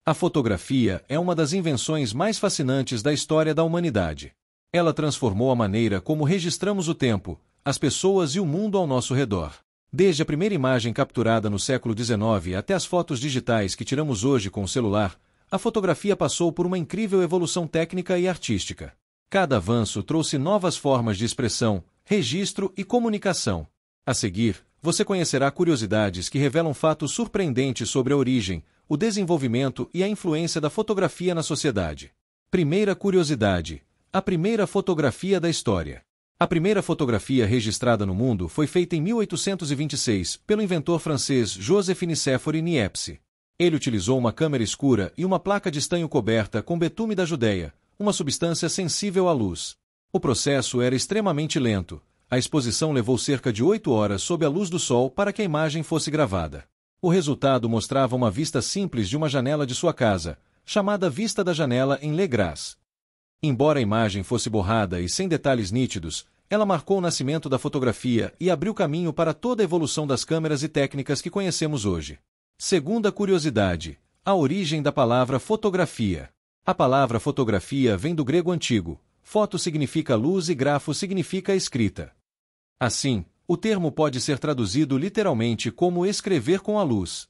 A fotografia é uma das invenções mais fascinantes da história da humanidade. Ela transformou a maneira como registramos o tempo, as pessoas e o mundo ao nosso redor. Desde a primeira imagem capturada no século XIX até as fotos digitais que tiramos hoje com o celular, a fotografia passou por uma incrível evolução técnica e artística. Cada avanço trouxe novas formas de expressão, registro e comunicação. A seguir, você conhecerá curiosidades que revelam fatos surpreendentes sobre a origem, o desenvolvimento e a influência da fotografia na sociedade. Primeira curiosidade: a primeira fotografia da história. A primeira fotografia registrada no mundo foi feita em 1826 pelo inventor francês Joseph Nicéphore Niepce. Ele utilizou uma câmera escura e uma placa de estanho coberta com betume da Judeia, uma substância sensível à luz. O processo era extremamente lento. A exposição levou cerca de 8 horas sob a luz do sol para que a imagem fosse gravada. O resultado mostrava uma vista simples de uma janela de sua casa, chamada Vista da Janela em Le Gras. Embora a imagem fosse borrada e sem detalhes nítidos, ela marcou o nascimento da fotografia e abriu caminho para toda a evolução das câmeras e técnicas que conhecemos hoje. Segunda curiosidade: a origem da palavra fotografia. A palavra fotografia vem do grego antigo. Foto significa luz e grafo significa escrita. Assim, o termo pode ser traduzido literalmente como escrever com a luz.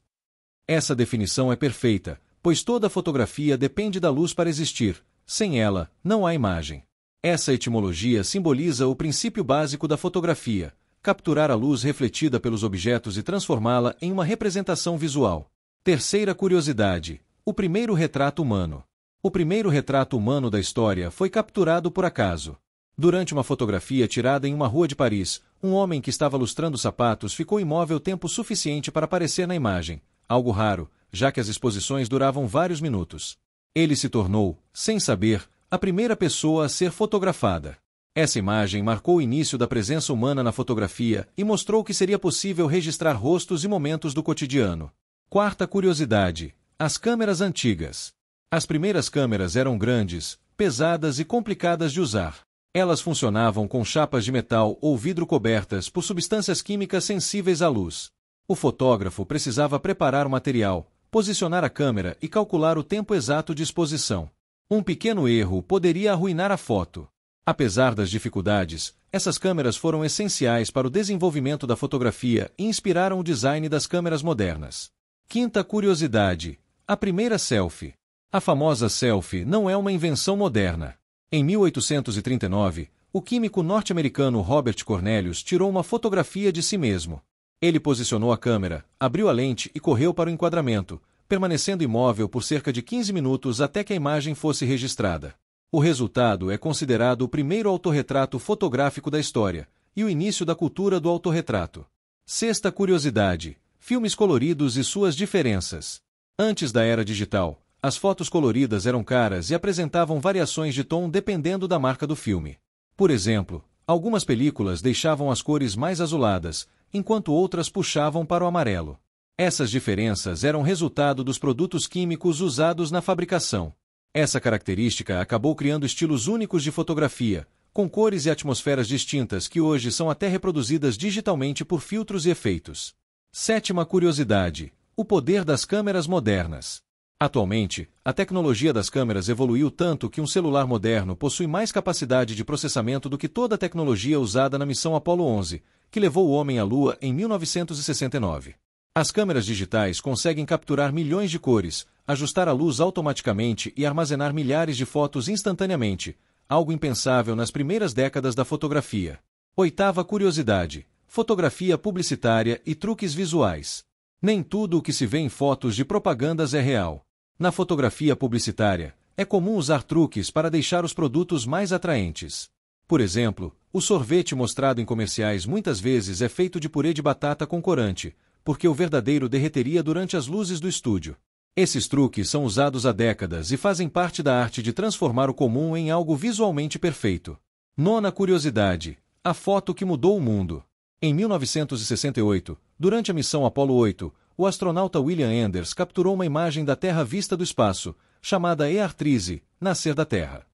Essa definição é perfeita, pois toda fotografia depende da luz para existir. Sem ela, não há imagem. Essa etimologia simboliza o princípio básico da fotografia: capturar a luz refletida pelos objetos e transformá-la em uma representação visual. Terceira curiosidade: o primeiro retrato humano. O primeiro retrato humano da história foi capturado por acaso. Durante uma fotografia tirada em uma rua de Paris, um homem que estava lustrando sapatos ficou imóvel tempo suficiente para aparecer na imagem, algo raro, já que as exposições duravam vários minutos. Ele se tornou, sem saber, a primeira pessoa a ser fotografada. Essa imagem marcou o início da presença humana na fotografia e mostrou que seria possível registrar rostos e momentos do cotidiano. Quarta curiosidade: as câmeras antigas. As primeiras câmeras eram grandes, pesadas e complicadas de usar. Elas funcionavam com chapas de metal ou vidro cobertas por substâncias químicas sensíveis à luz. O fotógrafo precisava preparar o material, posicionar a câmera e calcular o tempo exato de exposição. Um pequeno erro poderia arruinar a foto. Apesar das dificuldades, essas câmeras foram essenciais para o desenvolvimento da fotografia e inspiraram o design das câmeras modernas. Quinta curiosidade: a primeira selfie. A famosa selfie não é uma invenção moderna. Em 1839, o químico norte-americano Robert Cornelius tirou uma fotografia de si mesmo. Ele posicionou a câmera, abriu a lente e correu para o enquadramento, permanecendo imóvel por cerca de 15 minutos até que a imagem fosse registrada. O resultado é considerado o primeiro autorretrato fotográfico da história e o início da cultura do autorretrato. Sexta curiosidade: filmes coloridos e suas diferenças. Antes da era digital, as fotos coloridas eram caras e apresentavam variações de tom dependendo da marca do filme. Por exemplo, algumas películas deixavam as cores mais azuladas, enquanto outras puxavam para o amarelo. Essas diferenças eram resultado dos produtos químicos usados na fabricação. Essa característica acabou criando estilos únicos de fotografia, com cores e atmosferas distintas que hoje são até reproduzidas digitalmente por filtros e efeitos. Sétima curiosidade: o poder das câmeras modernas. Atualmente, a tecnologia das câmeras evoluiu tanto que um celular moderno possui mais capacidade de processamento do que toda a tecnologia usada na missão Apollo 11, que levou o homem à Lua em 1969. As câmeras digitais conseguem capturar milhões de cores, ajustar a luz automaticamente e armazenar milhares de fotos instantaneamente, algo impensável nas primeiras décadas da fotografia. Oitava curiosidade: fotografia publicitária e truques visuais. Nem tudo o que se vê em fotos de propagandas é real. Na fotografia publicitária, é comum usar truques para deixar os produtos mais atraentes. Por exemplo, o sorvete mostrado em comerciais muitas vezes é feito de purê de batata com corante, porque o verdadeiro derreteria durante as luzes do estúdio. Esses truques são usados há décadas e fazem parte da arte de transformar o comum em algo visualmente perfeito. Nona curiosidade: a foto que mudou o mundo. Em 1968, durante a missão Apollo 8, o astronauta William Enders capturou uma imagem da Terra vista do espaço, chamada Earthrise, nascer da Terra.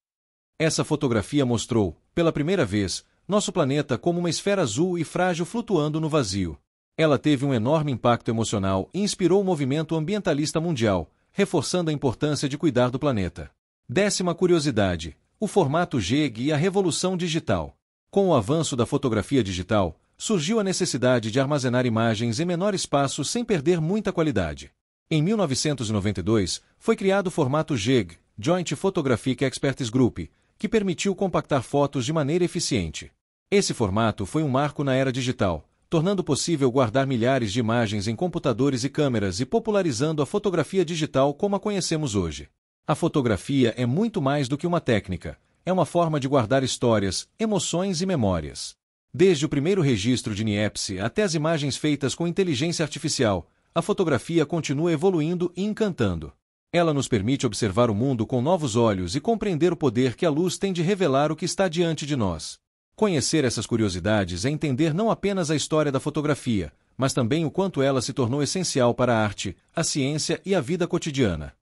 Essa fotografia mostrou, pela primeira vez, nosso planeta como uma esfera azul e frágil flutuando no vazio. Ela teve um enorme impacto emocional e inspirou o movimento ambientalista mundial, reforçando a importância de cuidar do planeta. 10ª curiosidade: o formato GEG e a revolução digital. Com o avanço da fotografia digital, surgiu a necessidade de armazenar imagens em menor espaço sem perder muita qualidade. Em 1992, foi criado o formato GEG, Joint Photographic Expertise Group, que permitiu compactar fotos de maneira eficiente. Esse formato foi um marco na era digital, tornando possível guardar milhares de imagens em computadores e câmeras e popularizando a fotografia digital como a conhecemos hoje. A fotografia é muito mais do que uma técnica, é uma forma de guardar histórias, emoções e memórias. Desde o primeiro registro de Niepce até as imagens feitas com inteligência artificial, a fotografia continua evoluindo e encantando. Ela nos permite observar o mundo com novos olhos e compreender o poder que a luz tem de revelar o que está diante de nós. Conhecer essas curiosidades é entender não apenas a história da fotografia, mas também o quanto ela se tornou essencial para a arte, a ciência e a vida cotidiana.